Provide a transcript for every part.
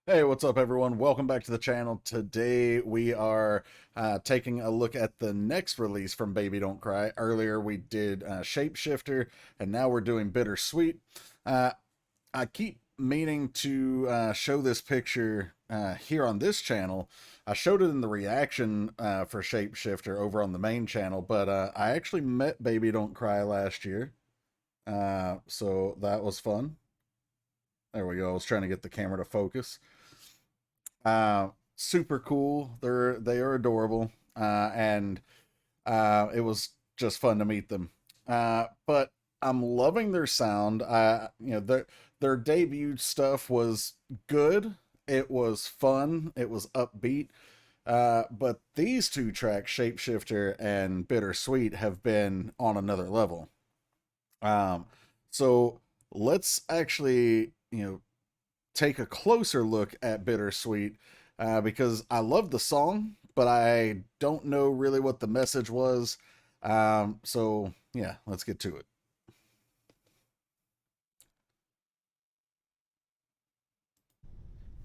Hey, what's up, everyone? Welcome back to the channel. Today we are taking a look at the next release from Baby Don't Cry. Earlier we did Shapeshifter, and now we're doing Bittersweet. Uh, I keep meaning to show this picture here on this channel. I showed it in the reaction for Shapeshifter over on the main channel, but I actually met Baby Don't Cry last year, so that was fun. There we go. I was trying to get the camera to focus. Super cool. They are adorable, and it was just fun to meet them. But I'm loving their sound. Their debut stuff was good. It was fun. It was upbeat. But these two tracks, Shapeshifter and Bittersweet, have been on another level. Um, so let's actually, take a closer look at Bittersweet because I love the song, but I don't know really what the message was. So, yeah, let's get to it.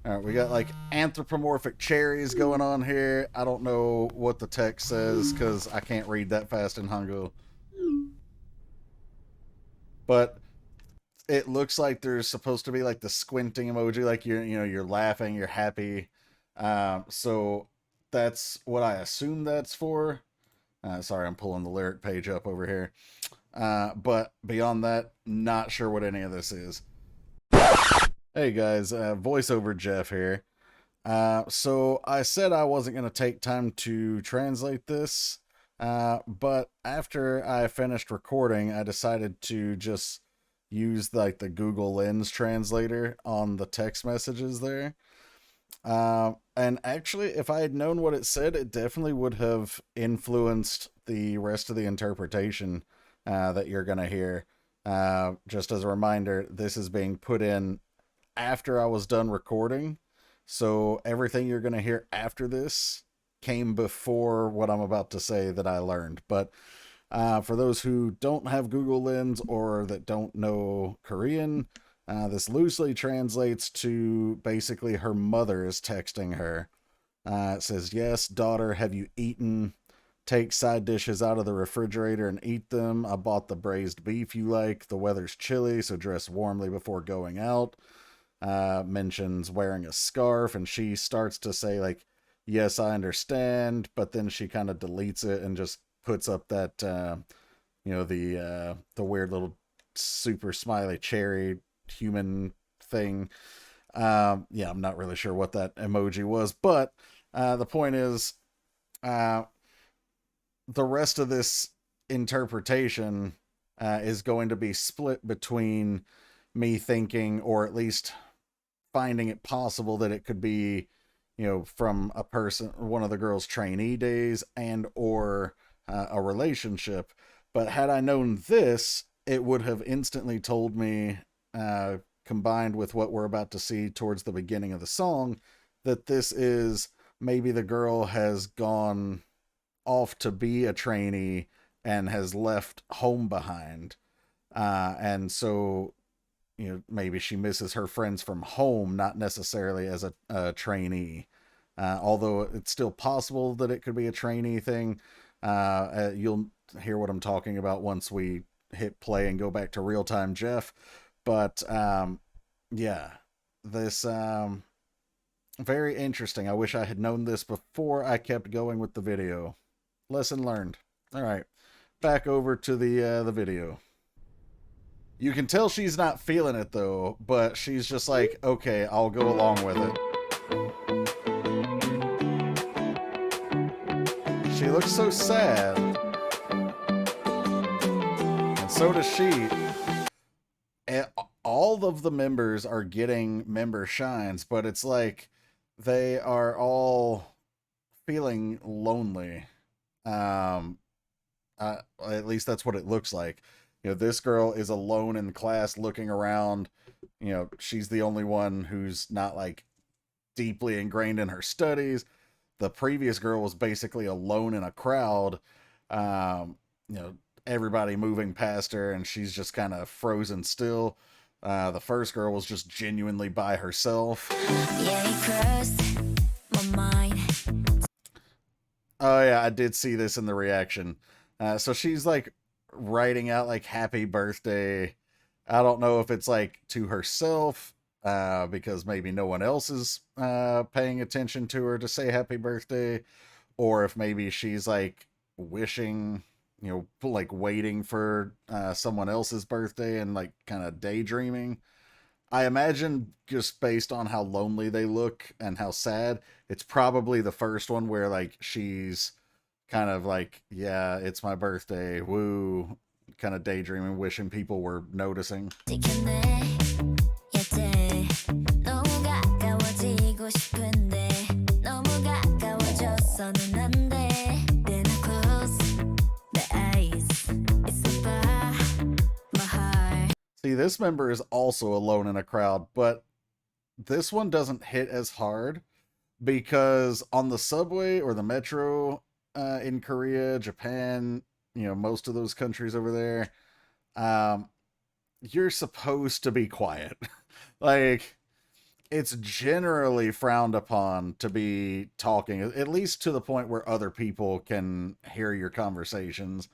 All right, we got like anthropomorphic cherries going on here. I don't know what the text says because I can't read that fast in Hangul. But it looks like there's supposed to be like the squinting emoji, like you're laughing, you're happy. So that's what I assume that's for. Sorry, I'm pulling the lyric page up over here. But beyond that, not sure what any of this is. Hey guys, voiceover Jeff here. So I said I wasn't going to take time to translate this, but after I finished recording, I decided to just use like the Google Lens translator on the text messages there. And actually, if I had known what it said, it definitely would have influenced the rest of the interpretation that you're going to hear. Just as a reminder, this is being put in after I was done recording. So everything you're going to hear after this came before what I'm about to say that I learned. But for those who don't have Google Lens or that don't know Korean, this loosely translates to basically her mother is texting her. It says, "Yes, daughter, have you eaten? Take side dishes out of the refrigerator and eat them. I bought the braised beef you like. The weather's chilly, so dress warmly before going out." Mentions wearing a scarf, and she starts to say, like, "Yes, I understand," but then she kind of deletes it and just puts up that, the weird little super smiley cherry human thing. Yeah, I'm not really sure what that emoji was, but the point is, uh, the rest of this interpretation is going to be split between me thinking, or at least finding it possible that it could be, from a person, one of the girl's trainee days, and or a relationship. But had I known this, it would have instantly told me, combined with what we're about to see towards the beginning of the song, that this is maybe the girl has gone off to be a trainee and has left home behind. And so, maybe she misses her friends from home, not necessarily as a trainee. Although it's still possible that it could be a trainee thing. You'll hear what I'm talking about once we hit play and go back to real time Jeff. But yeah, this very interesting. I wish I had known this before I kept going with the video. Lesson learned. All right, back over to the video. You can tell she's not feeling it though, but she's just like, okay, I'll go along with it. She looks so sad, and so does she. And all of the members are getting member shines, but it's like they are all feeling lonely. Um, at least that's what it looks like. This girl is alone in class looking around. She's the only one who's not like deeply ingrained in her studies. The previous girl was basically alone in a crowd. Um, you know, everybody moving past her, and she's just kind of frozen still. The first girl was just genuinely by herself. Oh yeah, I did see this in the reaction. So she's like writing out like happy birthday. I don't know if it's like to herself, because maybe no one else is paying attention to her to say happy birthday, or if maybe she's like wishing, like waiting for someone else's birthday and like kind of daydreaming. I imagine just based on how lonely they look and how sad, it's probably the first one where like she's kind of like, yeah, it's my birthday, woo, kind of daydreaming, wishing people were noticing. See, this member is also alone in a crowd, but this one doesn't hit as hard because on the subway or the metro in Korea, Japan, most of those countries over there, you're supposed to be quiet. Like, it's generally frowned upon to be talking, at least to the point where other people can hear your conversations.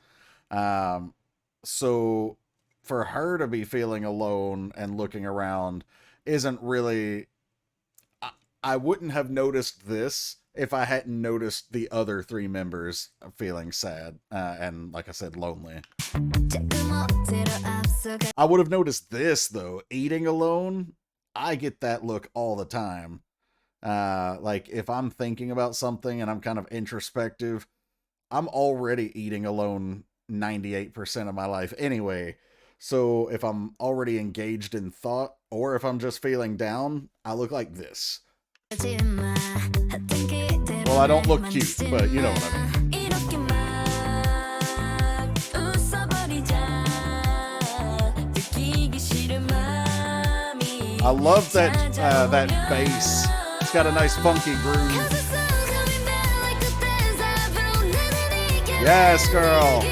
So for her to be feeling alone and looking around isn't really. I wouldn't have noticed this if I hadn't noticed the other three members feeling sad and, like I said, lonely. I would have noticed this, though. Eating alone, I get that look all the time. Like, if I'm thinking about something and I'm kind of introspective, I'm already eating alone 98% of my life anyway. So if I'm already engaged in thought, or if I'm just feeling down, I look like this. Well, I don't look cute, but you know what I mean. I love that that bass. It's got a nice funky groove. Yes, girl.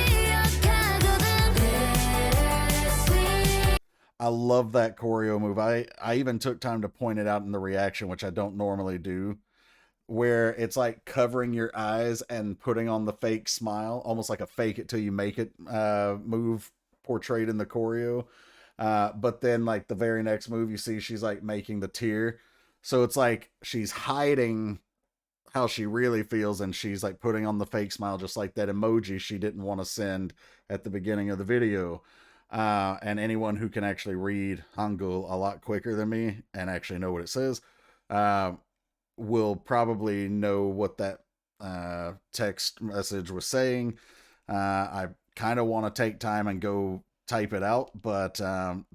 I love that choreo move. I even took time to point it out in the reaction, which I don't normally do, where it's like covering your eyes and putting on the fake smile, almost like a fake it till you make it move portrayed in the choreo. But then like the very next move, you see she's like making the tear. So it's like she's hiding how she really feels, and she's like putting on the fake smile, just like that emoji she didn't want to send at the beginning of the video. And anyone who can actually read Hangul a lot quicker than me and actually know what it says will probably know what that text message was saying. I kind of want to take time and go type it out, but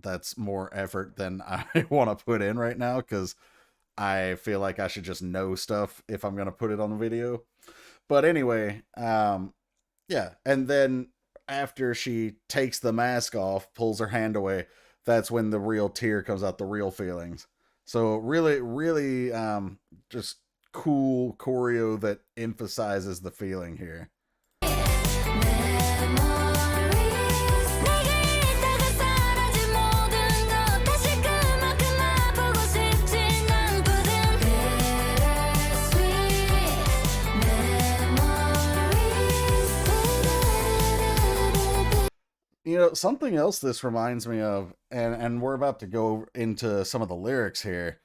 that's more effort than I want to put in right now, because I feel like I should just know stuff if I'm going to put it on the video. But anyway, yeah. And then after she takes the mask off, pulls her hand away, that's when the real tear comes out, the real feelings. So really, really just cool choreo that emphasizes the feeling here. Something else this reminds me of, and we're about to go into some of the lyrics here.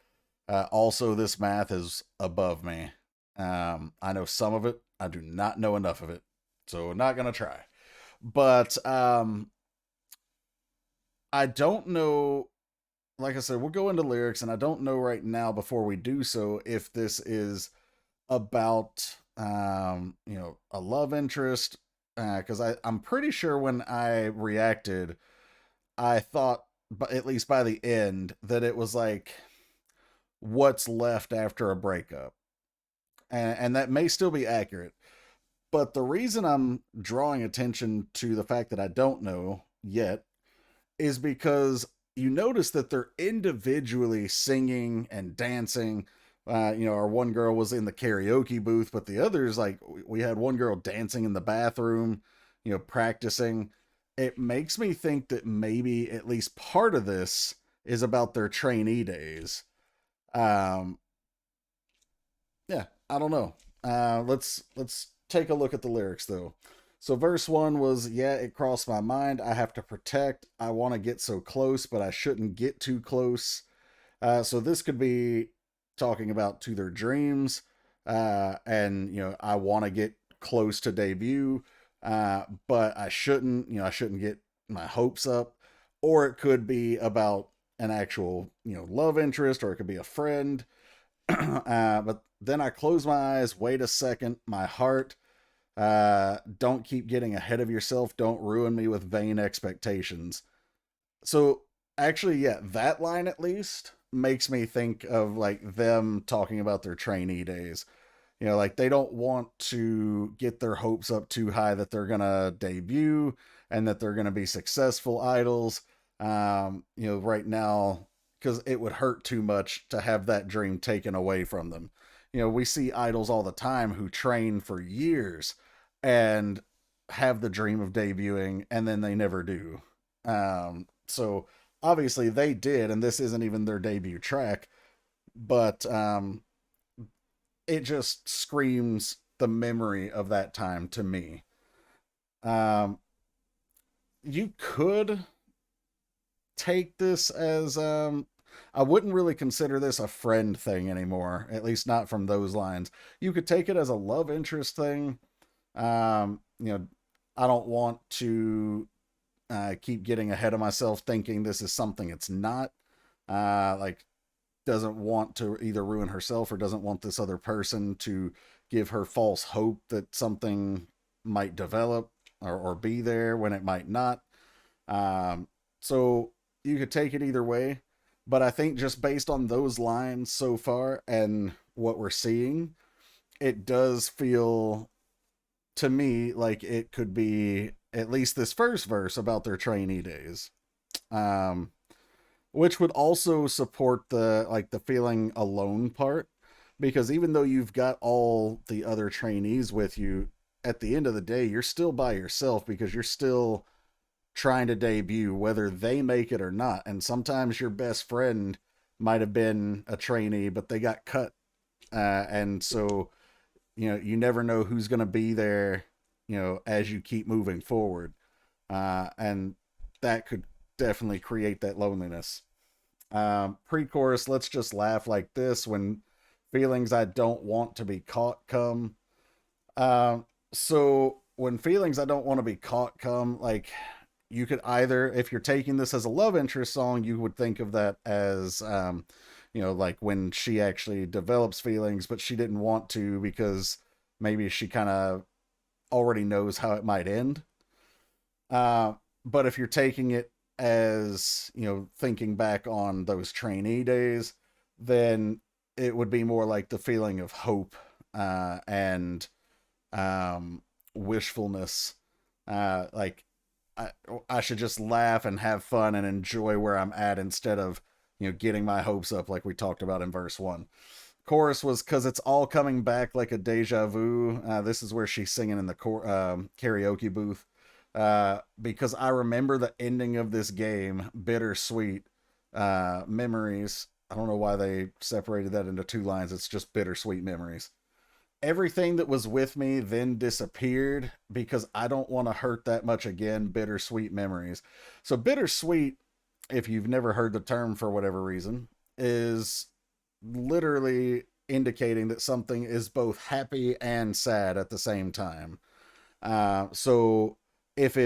Also, this math is above me. I know some of it. I do not know enough of it. So not going to try. But I don't know. Like I said, we'll go into lyrics, and I don't know right now before we do so if this is about, a love interest. Because I'm pretty sure when I reacted, I thought, but at least by the end, that it was like what's left after a breakup, and that may still be accurate. But the reason I'm drawing attention to the fact that I don't know yet is because you notice that they're individually singing and dancing. Our one girl was in the karaoke booth, but the others, like, we had one girl dancing in the bathroom, practicing. It makes me think that maybe at least part of this is about their trainee days. Um, yeah, I don't know. Let's take a look at the lyrics though. So verse one was, yeah, it crossed my mind. I have to protect. I want to get so close, but I shouldn't get too close. So this could be talking about to their dreams, and I want to get close to debut, but I shouldn't. I shouldn't get my hopes up. Or it could be about an actual love interest, or it could be a friend. But then I close my eyes. Wait a second, my heart. Don't keep getting ahead of yourself. Don't ruin me with vain expectations. So actually, yeah, that line at least makes me think of like them talking about their trainee days. Like they don't want to get their hopes up too high that they're gonna debut and that they're gonna be successful idols. Right now, because it would hurt too much to have that dream taken away from them. We see idols all the time who train for years and have the dream of debuting and then they never do. So obviously they did, and this isn't even their debut track, but it just screams the memory of that time to me. Um, you could take this as I wouldn't really consider this a friend thing anymore, at least not from those lines. You could take it as a love interest thing. Um, you know, I don't want to keep getting ahead of myself thinking this is something it's not. Like, doesn't want to either ruin herself or doesn't want this other person to give her false hope that something might develop or be there when it might not. So you could take it either way. But I think just based on those lines so far and what we're seeing, it does feel to me like it could be at least this first verse about their trainee days. Um, which would also support the feeling alone part, because even though you've got all the other trainees with you, at the end of the day you're still by yourself because you're still trying to debut whether they make it or not, and sometimes your best friend might have been a trainee but they got cut, and so you never know who's going to be there as you keep moving forward, and that could definitely create that loneliness. Pre-chorus, let's just laugh like this when feelings I don't want to be caught come. So when feelings I don't want to be caught come, like you could either, if you're taking this as a love interest song, you would think of that as, like when she actually develops feelings, but she didn't want to because maybe she kind of already knows how it might end. Uh, but if you're taking it as, thinking back on those trainee days, then it would be more like the feeling of hope, and wishfulness. Like, I, I should just laugh and have fun and enjoy where I'm at instead of, getting my hopes up like we talked about in verse one. Chorus was because it's all coming back like a deja vu. This is where she's singing in the karaoke booth. Because I remember the ending of this game, Bittersweet Memories. I don't know why they separated that into two lines. It's just Bittersweet Memories. Everything that was with me then disappeared because I don't want to hurt that much again. Bittersweet Memories. So, bittersweet, if you've never heard the term for whatever reason, is literally indicating that something is both happy and sad at the same time. So if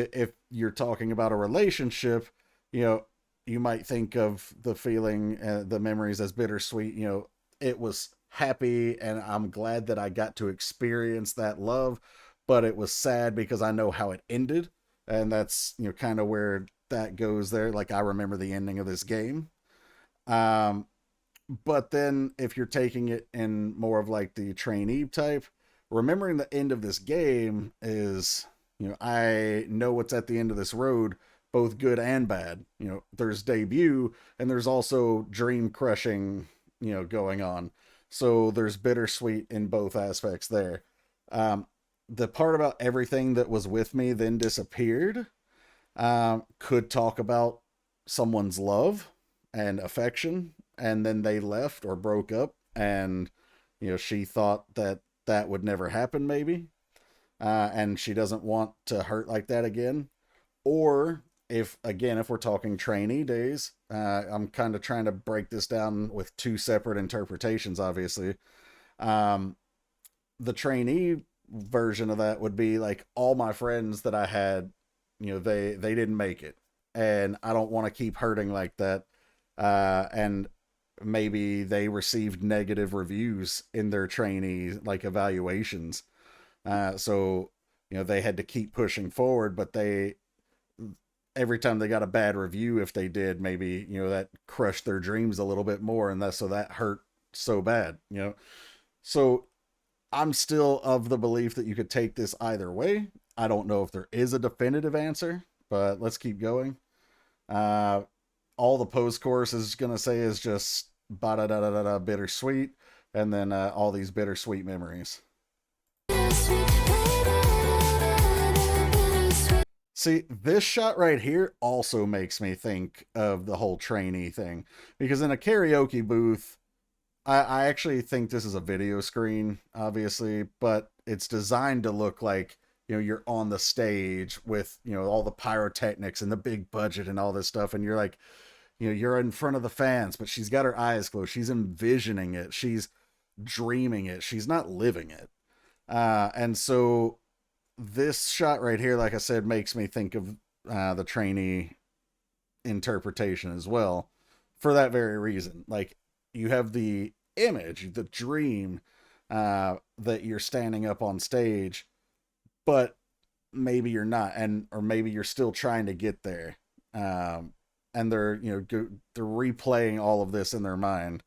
you're talking about a relationship, you know, you might think of the feeling, the memories as bittersweet. It was happy, and I'm glad that I got to experience that love, but it was sad because I know how it ended, and that's kind of where that goes there. Like I remember the ending of this game. Um, but then if you're taking it in more of like the trainee type, remembering the end of this game is, I know what's at the end of this road, both good and bad. There's debut and there's also dream crushing, going on. So there's bittersweet in both aspects there. Um, the part about everything that was with me then disappeared, could talk about someone's love. and affection, and then they left or broke up, and she thought that that would never happen, maybe, and she doesn't want to hurt like that again. Or if we're talking trainee days, I'm kind of trying to break this down with two separate interpretations, obviously. um, the trainee version of that would be like all my friends that I had, they didn't make it, and I don't want to keep hurting like that. And maybe they received negative reviews in their trainee like evaluations. So they had to keep pushing forward, but they every time they got a bad review, if they did, maybe that crushed their dreams a little bit more, and that hurt so bad. So I'm still of the belief that you could take this either way. I don't know if there is a definitive answer, but let's keep going. Uh, all the post chorus is gonna say is just ba da da da da bittersweet, and then all these bittersweet memories. See, this shot right here also makes me think of the whole trainee thing, because in a karaoke booth, I actually think this is a video screen, obviously, but it's designed to look like, you're on the stage with, all the pyrotechnics and the big budget and all this stuff. And you're like, you're in front of the fans, but she's got her eyes closed. She's envisioning it. She's dreaming it. She's not living it. And so this shot right here, like I said, makes me think of the trainee interpretation as well, for that very reason. Like, you have the image, the dream, that you're standing up on stage, but maybe you're not, or maybe you're still trying to get there. And they're they're replaying all of this in their mind.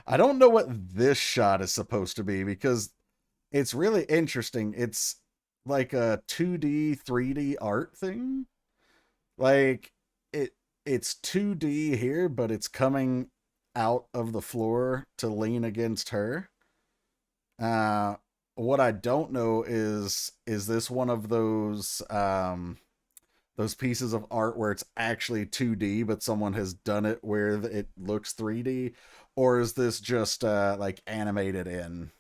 I don't know what this shot is supposed to be, because it's really interesting. It's like a 2D, 3D art thing. Like, it's 2D here, but it's coming out of the floor to lean against her. What I don't know is this one of those pieces of art where it's actually 2D, but someone has done it where it looks 3D, or is this just like animated in?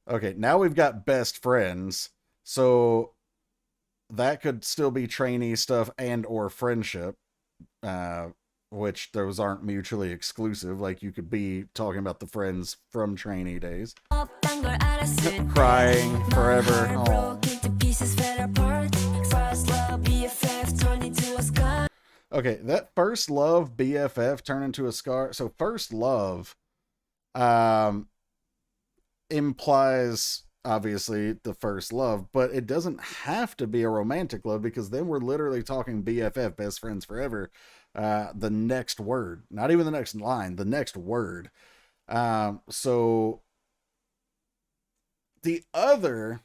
Okay, now we've got best friends, so that could still be trainee stuff and or friendship, which those aren't mutually exclusive. Like, you could be talking about the friends from trainee days. Crying forever. Aww. Okay, that first love BFF turned into a scar. So first love implies obviously the first love, but it doesn't have to be a romantic love, because then we're literally talking BFF, best friends forever. The next word, not even the next line, the next word. So the other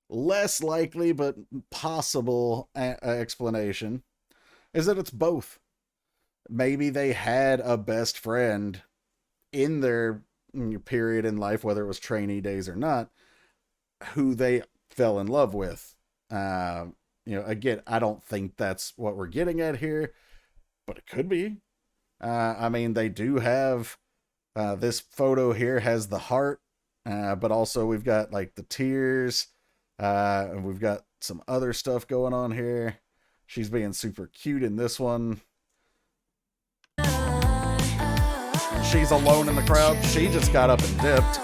less likely but possible explanation is that it's both. Maybe they had a best friend in their period in life, whether it was trainee days or not, who they fell in love with. Again, I don't think that's what we're getting at here, but it could be. I mean, they do have this photo here has the heart, but also we've got like the tears, and we've got some other stuff going on here. She's being super cute in this one. She's alone in the crowd. She just got up and dipped.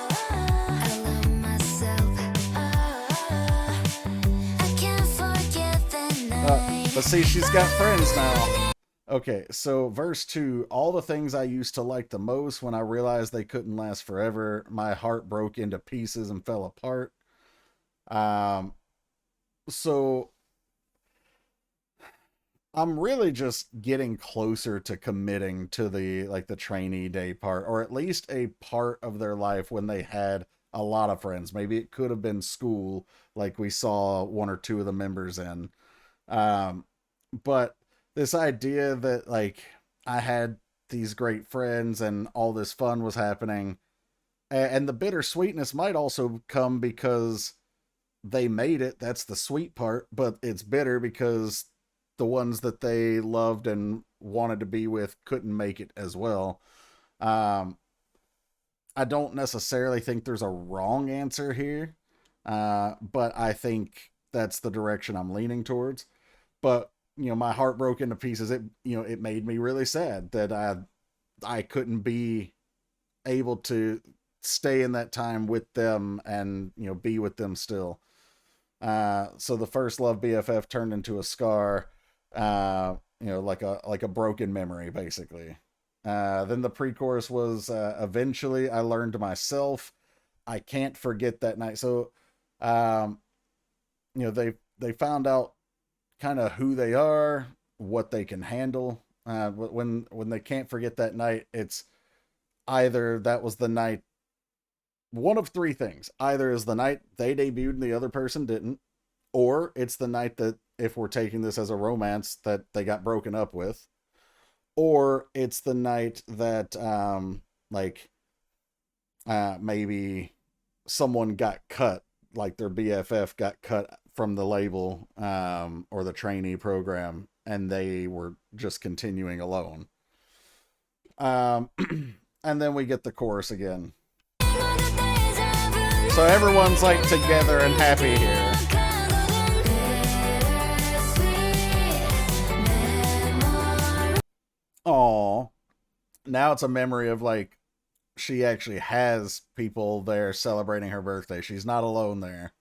But see, she's got friends now. Okay, so verse 2, all the things I used to like the most, when I realized they couldn't last forever, my heart broke into pieces and fell apart. So I'm really just getting closer to committing to the trainee day part, or at least a part of their life when they had a lot of friends. Maybe it could have been school, like we saw one or two of the members in. But this idea that, like, I had these great friends and all this fun was happening. And the bittersweetness might also come because they made it. That's the sweet part, but it's bitter because the ones that they loved and wanted to be with couldn't make it as well. Um, I don't necessarily think there's a wrong answer here, but I think that's the direction I'm leaning towards. But my heart broke into pieces. It made me really sad that I couldn't be able to stay in that time with them and be with them still. So the first love BFF turned into a scar, like a broken memory, basically. Then the pre-chorus was eventually I learned myself. I can't forget that night. So, um, they found out kind of who they are, what they can handle. When they can't forget that night, it's either that was the night. One of three things: either is the night they debuted and the other person didn't, or it's the night that, if we're taking this as a romance, that they got broken up with, or it's the night that maybe someone got cut, like their BFF got cut from the label or the trainee program, and they were just continuing alone. Um, and then we get the chorus again. So everyone's like together and happy here. Aw. Now it's a memory of like she actually has people there celebrating her birthday. She's not alone there.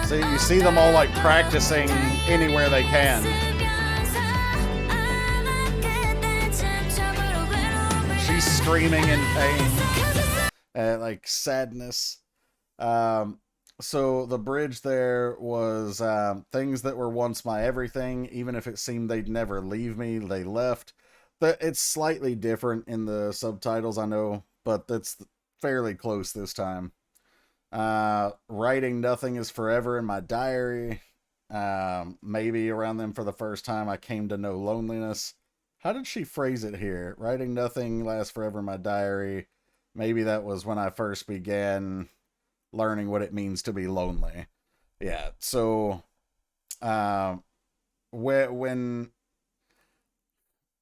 So you see them all like practicing anywhere they can. She's screaming in pain, like sadness. So the bridge there was things that were once my everything, even if it seemed they'd never leave me, they left. But it's slightly different in the subtitles, I know, but that's fairly close this time. Writing nothing is forever in my diary. Maybe around them for the first time I came to know loneliness. How did she phrase it here? Writing nothing lasts forever in my diary. Maybe that was when I first began learning what it means to be lonely. Yeah, so when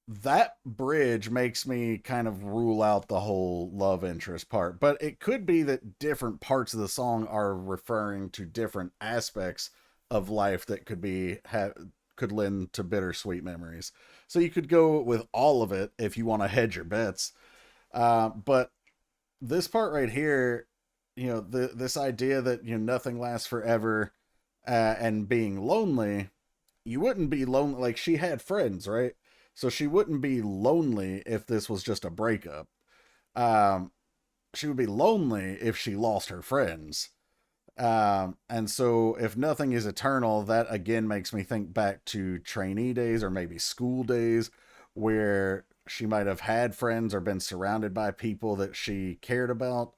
that bridge makes me kind of rule out the whole love interest part, but it could be that different parts of the song are referring to different aspects of life that could lend to bittersweet memories. So you could go with all of it if you want to hedge your bets. But this part right here, this idea that nothing lasts forever, and being lonely, you wouldn't be lonely. Like, she had friends, right? So she wouldn't be lonely if this was just a breakup. She would be lonely if she lost her friends. And so if nothing is eternal, that again makes me think back to trainee days or maybe school days where she might have had friends or been surrounded by people that she cared about.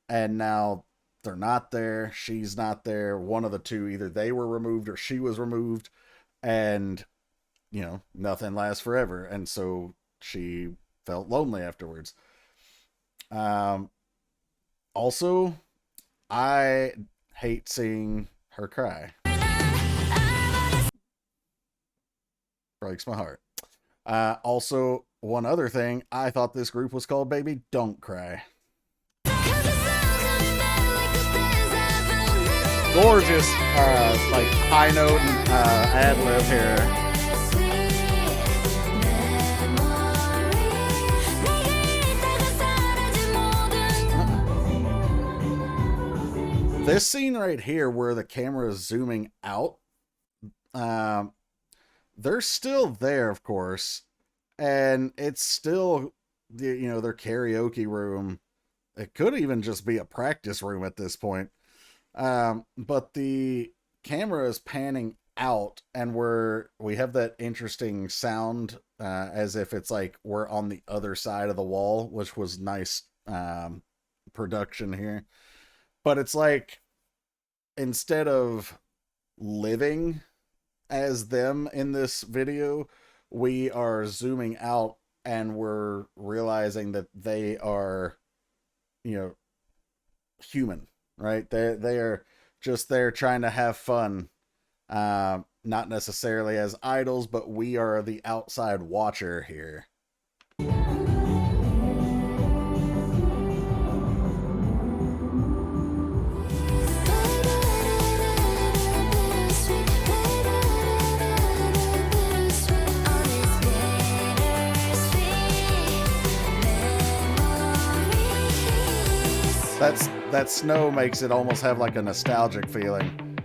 And now they're not there. She's not there. One of the two, either they were removed or she was removed. And nothing lasts forever. And so she felt lonely afterwards. Also, I hate seeing her cry. Breaks my heart. Also, one other thing, I thought this group was called Baby Don't Cry. Gorgeous, like high note and ad lib here. This scene right here where the camera is zooming out, they're still there, of course, and it's still, their karaoke room. it could even just be a practice room at this point. But the camera is panning out, and we have that interesting sound, as if it's like we're on the other side of the wall, which was nice production here. But it's like, instead of living as them in this video, we are zooming out and we're realizing that they are, you know, human, right? They are just there trying to have fun, not necessarily as idols, but we are the outside watcher here. That snow makes it almost have like a nostalgic feeling.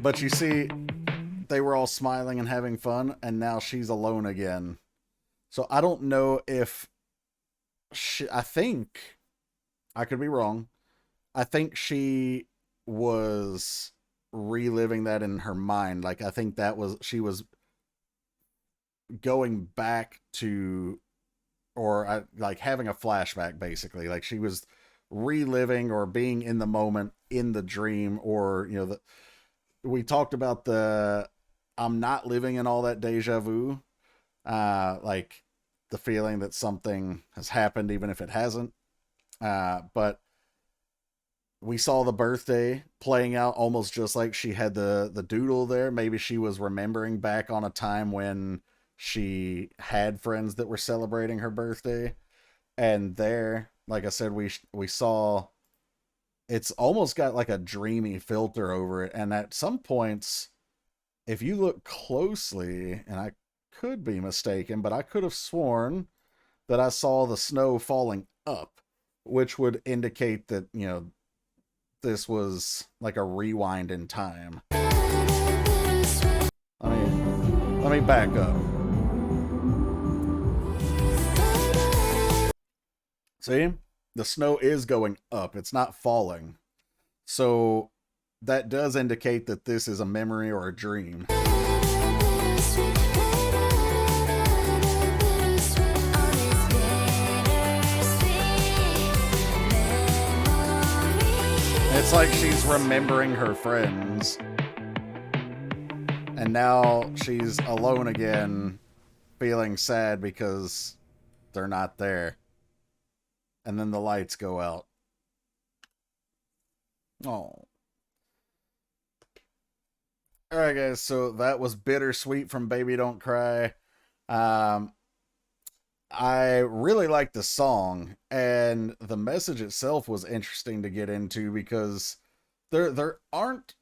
But you see, they were all smiling and having fun, and now she's alone again. So I don't know if I think, I could be wrong, I think she was reliving that in her mind. Like, I think she was going back to, or like having a flashback, basically. Like, she was reliving or being in the moment in the dream, or, you know, we talked about I'm not living in all that deja vu, like the feeling that something has happened even if it hasn't, but we saw the birthday playing out almost just like she had the doodle there. Maybe she was remembering back on a time when she had friends that were celebrating her birthday. And there, like I said, we saw, it's almost got like a dreamy filter over it. And at some points, if you look closely, and I could be mistaken, but I could have sworn that I saw the snow falling up, which would indicate that, you know, this was like a rewind in time. Let me back up. See? The snow is going up. It's not falling. So that does indicate that this is a memory or a dream. It's like she's remembering her friends. And now she's alone again, feeling sad because they're not there. And then the lights go out. Oh. Alright, guys, so that was Bittersweet from Baby Don't Cry. I really liked the song, and the message itself was interesting to get into, because there aren't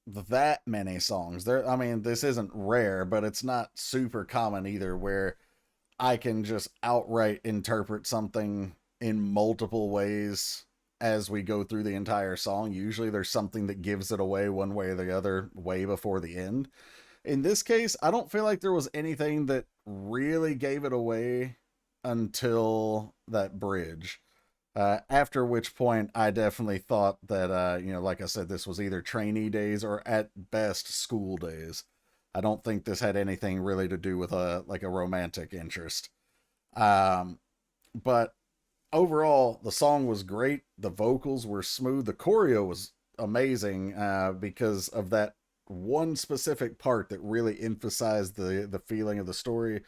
that many songs. I mean, this isn't rare, but it's not super common either, where I can just outright interpret something in multiple ways as we go through the entire song. Usually there's something that gives it away one way or the other way before the end. In this case, I don't feel like there was anything that really gave it away until that bridge. After which point, I definitely thought that, you know, like I said, this was either trainee days or at best school days. I don't think this had anything really to do with like a romantic interest. But overall, the song was great. The vocals were smooth. The choreo was amazing, because of that one specific part that really emphasized the feeling of the story.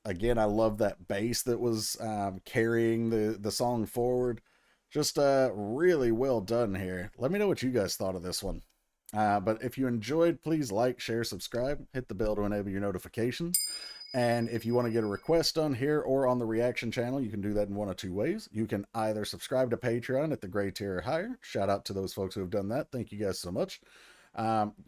Again, I love that bass that was carrying the song forward. Just really well done here. Let me know what you guys thought of this one. But if you enjoyed, please like, share, subscribe, hit the bell to enable your notifications. And if you want to get a request done here or on the reaction channel, you can do that in one of two ways. You can either subscribe to Patreon at the gray tier or higher. Shout out to those folks who have done that. Thank you guys so much.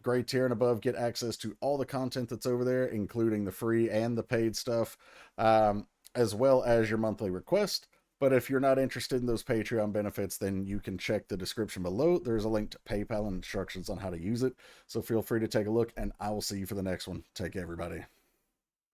Gray tier and above get access to all the content that's over there, including the free and the paid stuff, as well as your monthly request. But if you're not interested in those Patreon benefits, then you can check the description below. There's a link to PayPal and instructions on how to use it. So feel free to take a look, and I will see you for the next one. Take care, everybody.